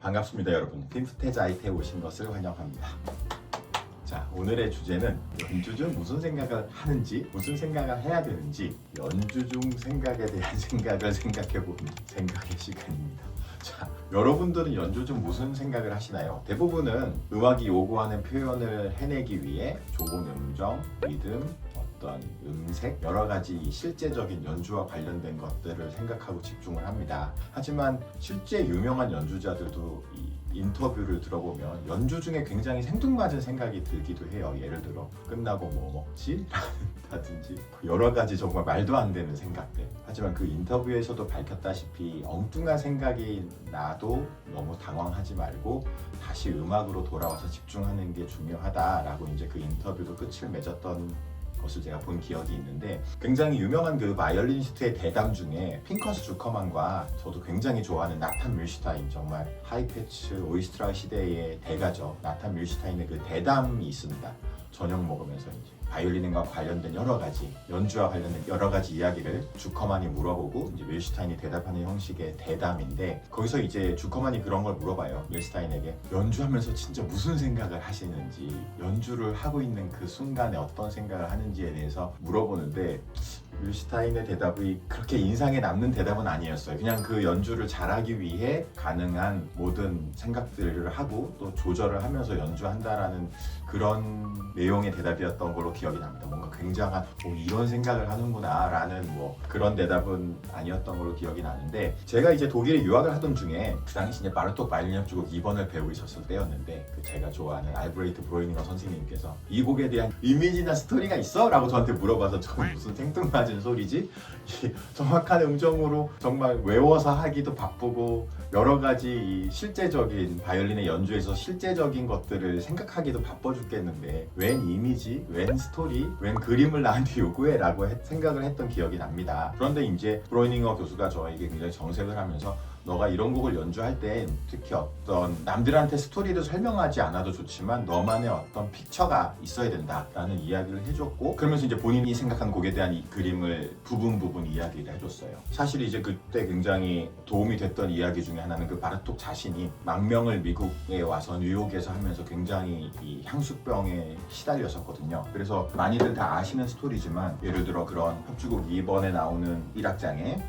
반갑습니다 여러분. 핀프테자이트에 오신 것을 환영합니다. 자, 오늘의 주제는 연주 중 무슨 생각을 하는지, 무슨 생각을 해야 되는지, 연주 중 생각에 대한 생각을 생각해보는 생각의 시간입니다. 자, 여러분들은 연주 중 무슨 생각을 하시나요? 대부분은 음악이 요구하는 표현을 해내기 위해 좋은 음정, 리듬, 어떤 음색, 여러 가지 실제적인 연주와 관련된 것들을 생각하고 집중을 합니다. 하지만 실제 유명한 연주자들도 이 인터뷰를 들어보면 연주 중에 굉장히 생뚱맞은 생각이 들기도 해요. 예를 들어 끝나고 뭐 먹지? 라든지 여러 가지 정말 말도 안 되는 생각들. 하지만 그 인터뷰에서도 밝혔다시피 엉뚱한 생각이 나도 너무 당황하지 말고 다시 음악으로 돌아와서 집중하는 게 중요하다라고 이제 그 인터뷰도 끝을 맺었던 것을 제가 본 기억이 있는데, 굉장히 유명한 그 바이올리니스트의 대담 중에 핑커스 주커만과 저도 굉장히 좋아하는 나탄 뮬슈타인, 정말 하이패츠 오이스트라 시대의 대가죠. 나탄 뮬슈타인의 그 대담이 있습니다. 저녁 먹으면서 이제 바이올린과 관련된 여러 가지 연주와 관련된 여러 가지 이야기를 주커만이 물어보고 이제 뮬슈타인이 대답하는 형식의 대담인데, 거기서 이제 주커만이 그런 걸 물어봐요. 뮬슈타인에게 연주하면서 진짜 무슨 생각을 하시는지, 연주를 하고 있는 그 순간에 어떤 생각을 하는지에 대해서 물어보는데, 뮬슈타인의 대답이 그렇게 인상에 남는 대답은 아니었어요. 그냥 그 연주를 잘하기 위해 가능한 모든 생각들을 하고 또 조절을 하면서 연주한다라는 그런 내용의 대답이었던 걸로 기억이 납니다. 뭔가 굉장한 이런 생각을 하는구나 라는 그런 대답은 아니었던 걸로 기억이 나는데, 제가 이제 독일에 유학을 하던 중에 그 당시 이제 바르톡 바이올린 협주곡 2번을 배우고 있었을 때였는데, 그 제가 좋아하는 알브레히트 브로이닝어 선생님께서 이 곡에 대한 이미지나 스토리가 있어? 라고 저한테 물어봐서 저는 무슨 생뚱맞은 소리지? 정확한 음정으로 정말 외워서 하기도 바쁘고 여러 가지 이 실제적인 바이올린의 연주에서 실제적인 것들을 생각하기도 바빠 죽겠는데 웬 이미지, 웬 스토리, 웬 그림을 나한테 요구해? 라고 생각을 했던 기억이 납니다. 그런데 이제 브로이닝어 교수가 저에게 굉장히 정색을 하면서, 너가 이런 곡을 연주할 때 특히 어떤 남들한테 스토리를 설명하지 않아도 좋지만 너만의 어떤 픽처가 있어야 된다라는 이야기를 해줬고, 그러면서 이제 본인이 생각한 곡에 대한 이 그림을 부분 이야기를 해줬어요. 사실 이제 그때 굉장히 도움이 됐던 이야기 중에 하나는 그 바르톡 자신이 망명을 미국에 와서 뉴욕에서 하면서 굉장히 이 향수병에 시달렸었거든요. 그래서 많이들 다 아시는 스토리지만, 예를 들어 그런 협주곡 2번에 나오는 1악장에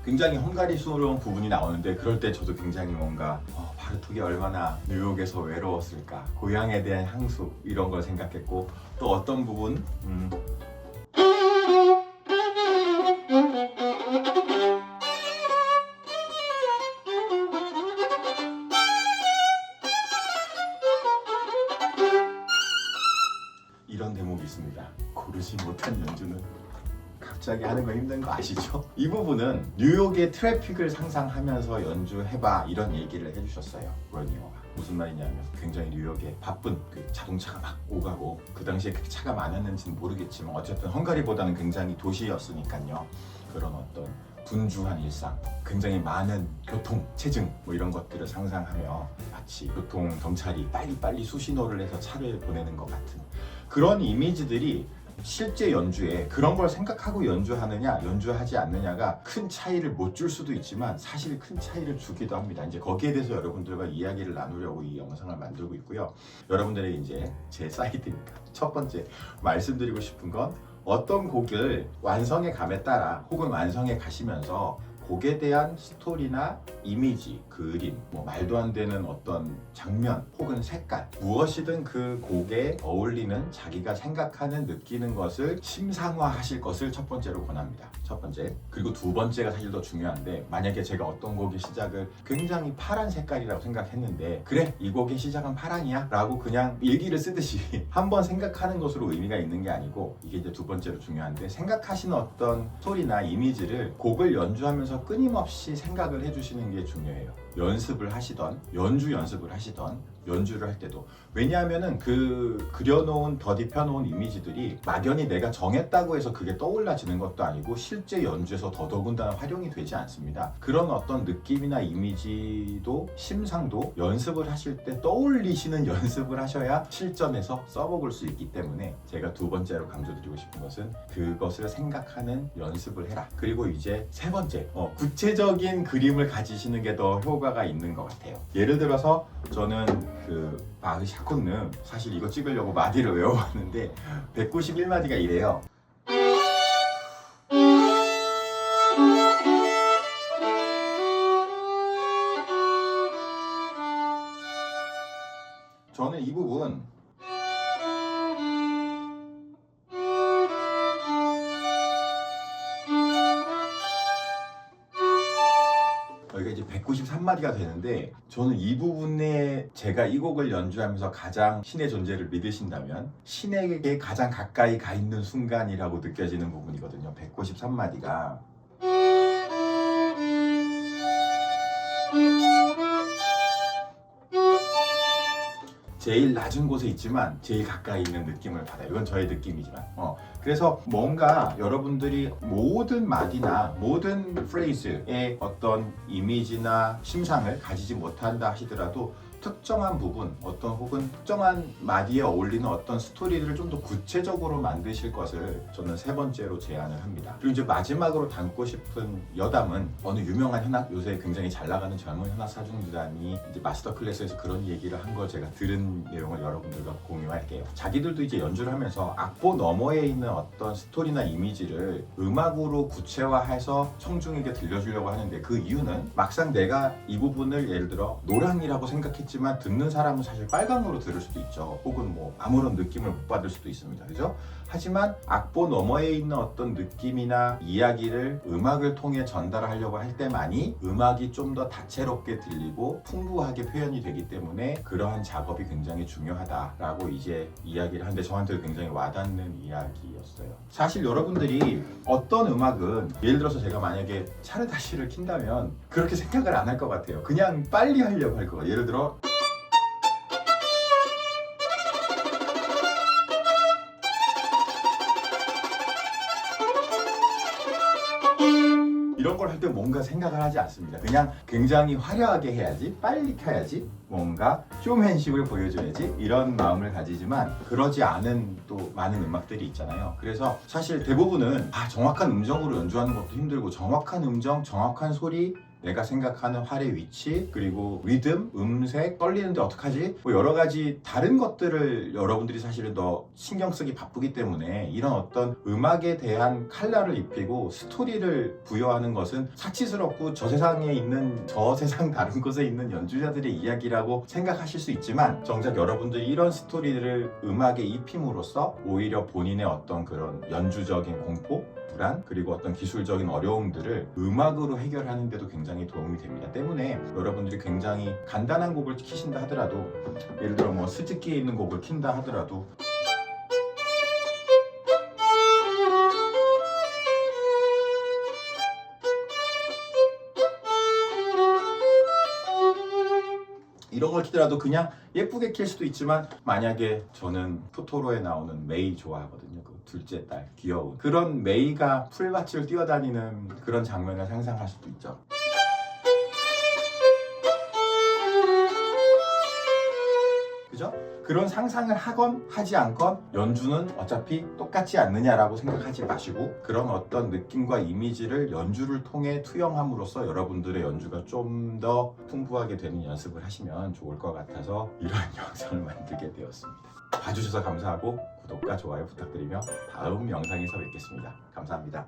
굉장히 헝가리스러운 부분이 나오는데, 그럴 때 저도 굉장히 뭔가 바르톡이 얼마나 뉴욕에서 외로웠을까, 고향에 대한 향수 이런 걸 생각했고, 또 어떤 부분 이런 대목이 있습니다. 고르지 못한 연주는 갑자기 하는 거 힘든 거 아시죠? 이 부분은 뉴욕의 트래픽을 상상하면서 연주해봐 이런 얘기를 해주셨어요. 브로이닝어가 무슨 말이냐면, 굉장히 뉴욕에 바쁜 그 자동차가 막 오가고, 그 당시에 그렇게 차가 많았는지는 모르겠지만 어쨌든 헝가리보다는 굉장히 도시였으니까요. 그런 어떤 분주한 일상, 굉장히 많은 교통, 체증 이런 것들을 상상하며 마치 교통 경찰이 빨리빨리 수신호를 해서 차를 보내는 것 같은 그런 이미지들이 실제 연주에, 그런 걸 생각하고 연주하느냐 연주하지 않느냐가 큰 차이를 못 줄 수도 있지만 사실 큰 차이를 주기도 합니다. 이제 거기에 대해서 여러분들과 이야기를 나누려고 이 영상을 만들고 있고요. 여러분들에게 이제 제 사이드니까 첫 번째 말씀드리고 싶은 건, 어떤 곡을 완성해 감에 따라 혹은 완성해 가시면서 곡에 대한 스토리나 이미지, 그림, 말도 안 되는 어떤 장면 혹은 색깔, 무엇이든 그 곡에 어울리는 자기가 생각하는, 느끼는 것을 심상화하실 것을 첫 번째로 권합니다. 첫 번째. 그리고 두 번째가 사실 더 중요한데, 만약에 제가 어떤 곡의 시작을 굉장히 파란 색깔이라고 생각했는데, 그래 이 곡의 시작은 파랑이야 라고 그냥 일기를 쓰듯이 한번 생각하는 것으로 의미가 있는 게 아니고, 이게 이제 두 번째로 중요한데, 생각하시는 어떤 스토리나 이미지를 곡을 연주하면서 끊임없이 생각을 해주시는 게 중요해요. 연습을 하시던, 연주 연습을 하시던, 연주를 할 때도, 왜냐하면은 그 그려놓은 더딥혀놓은 이미지들이 막연히 내가 정했다고 해서 그게 떠올라지는 것도 아니고 실제 연주에서 더더군다나 활용이 되지 않습니다. 그런 어떤 느낌이나 이미지도 심상도 연습을 하실 때 떠올리시는 연습을 하셔야 실전에서 써먹을 수 있기 때문에 제가 두 번째로 강조드리고 싶은 것은 그것을 생각하는 연습을 해라. 그리고 이제 세 번째, 구체적인 그림을 가지시는 게 더 효과가 있는 것 같아요. 예를 들어서 저는 그 바흐 샤콘느, 사실 이거 찍으려고 마디를 외워봤는데 191마디가 이래요. 저는 이 부분 여기가 이제 193마디가 되는데, 저는 이 부분에 제가 이 곡을 연주하면서 가장 신의 존재를 믿으신다면 신에게 가장 가까이 가 있는 순간이라고 느껴지는 부분이거든요. 193마디가 제일 낮은 곳에 있지만 제일 가까이 있는 느낌을 받아요. 이건 저의 느낌이지만 그래서 뭔가 여러분들이 모든 마디나 모든 프레이즈의 어떤 이미지나 심상을 가지지 못한다 하시더라도 특정한 부분, 어떤 혹은 특정한 마디에 어울리는 어떤 스토리를 좀 더 구체적으로 만드실 것을 저는 세 번째로 제안을 합니다. 그리고 이제 마지막으로 담고 싶은 여담은 어느 유명한 현악, 요새 굉장히 잘 나가는 젊은 현악 사중주단이 이제 마스터 클래스에서 그런 얘기를 한 걸 제가 들은 내용을 여러분들과 공유할게요. 자기들도 이제 연주를 하면서 악보 너머에 있는 어떤 스토리나 이미지를 음악으로 구체화해서 청중에게 들려주려고 하는데, 그 이유는 막상 내가 이 부분을 예를 들어 노랑이라고 생각했지만 듣는 사람은 사실 빨강으로 들을 수도 있죠. 혹은 뭐 아무런 느낌을 못 받을 수도 있습니다. 그죠? 하지만 악보 너머에 있는 어떤 느낌이나 이야기를 음악을 통해 전달하려고 할 때만이 음악이 좀 더 다채롭게 들리고 풍부하게 표현이 되기 때문에 그러한 작업이 굉장히 중요하다라고 이제 이야기를 하는데, 저한테 굉장히 와닿는 이야기였어요. 사실 여러분들이 어떤 음악은, 예를 들어서 제가 만약에 차르다시를 킨다면 그렇게 생각을 안 할 것 같아요. 그냥 빨리 하려고 할 거예요. 예를 들어 이런 걸 할 때 뭔가 생각을 하지 않습니다. 그냥 굉장히 화려하게 해야지, 빨리 켜야지, 뭔가 쇼맨십을 보여줘야지, 이런 마음을 가지지만 그러지 않은 또 많은 음악들이 있잖아요. 그래서 사실 대부분은 정확한 음정으로 연주하는 것도 힘들고, 정확한 음정, 정확한 소리, 내가 생각하는 활의 위치, 그리고 리듬, 음색, 떨리는데 어떡하지? 뭐 여러 가지 다른 것들을 여러분들이 사실은 더 신경 쓰기 바쁘기 때문에 이런 어떤 음악에 대한 컬러를 입히고 스토리를 부여하는 것은 사치스럽고 저 세상에 있는, 저 세상 다른 곳에 있는 연주자들의 이야기라고 생각하실 수 있지만, 정작 여러분들이 이런 스토리를 음악에 입힘으로써 오히려 본인의 어떤 그런 연주적인 공포, 불안, 그리고 어떤 기술적인 어려움들을 음악으로 해결하는 데도 굉장히 도움이 됩니다. 때문에 여러분들이 굉장히 간단한 곡을 키신다 하더라도, 예를 들어 뭐 스즈키에 있는 곡을 킨다 하더라도 이런 걸 키더라도 그냥 예쁘게 킬 수도 있지만, 만약에 저는 토토로에 나오는 메이 좋아하거든요. 그 둘째 딸, 귀여운 그런 메이가 풀밭을 뛰어다니는 그런 장면을 상상할 수도 있죠. 그죠? 그런 상상을 하건 하지 않건 연주는 어차피 똑같지 않느냐라고 생각하지 마시고, 그런 어떤 느낌과 이미지를 연주를 통해 투영함으로써 여러분들의 연주가 좀 더 풍부하게 되는 연습을 하시면 좋을 것 같아서 이런 영상을 만들게 되었습니다. 봐주셔서 감사하고 구독과 좋아요 부탁드리며 다음 영상에서 뵙겠습니다. 감사합니다.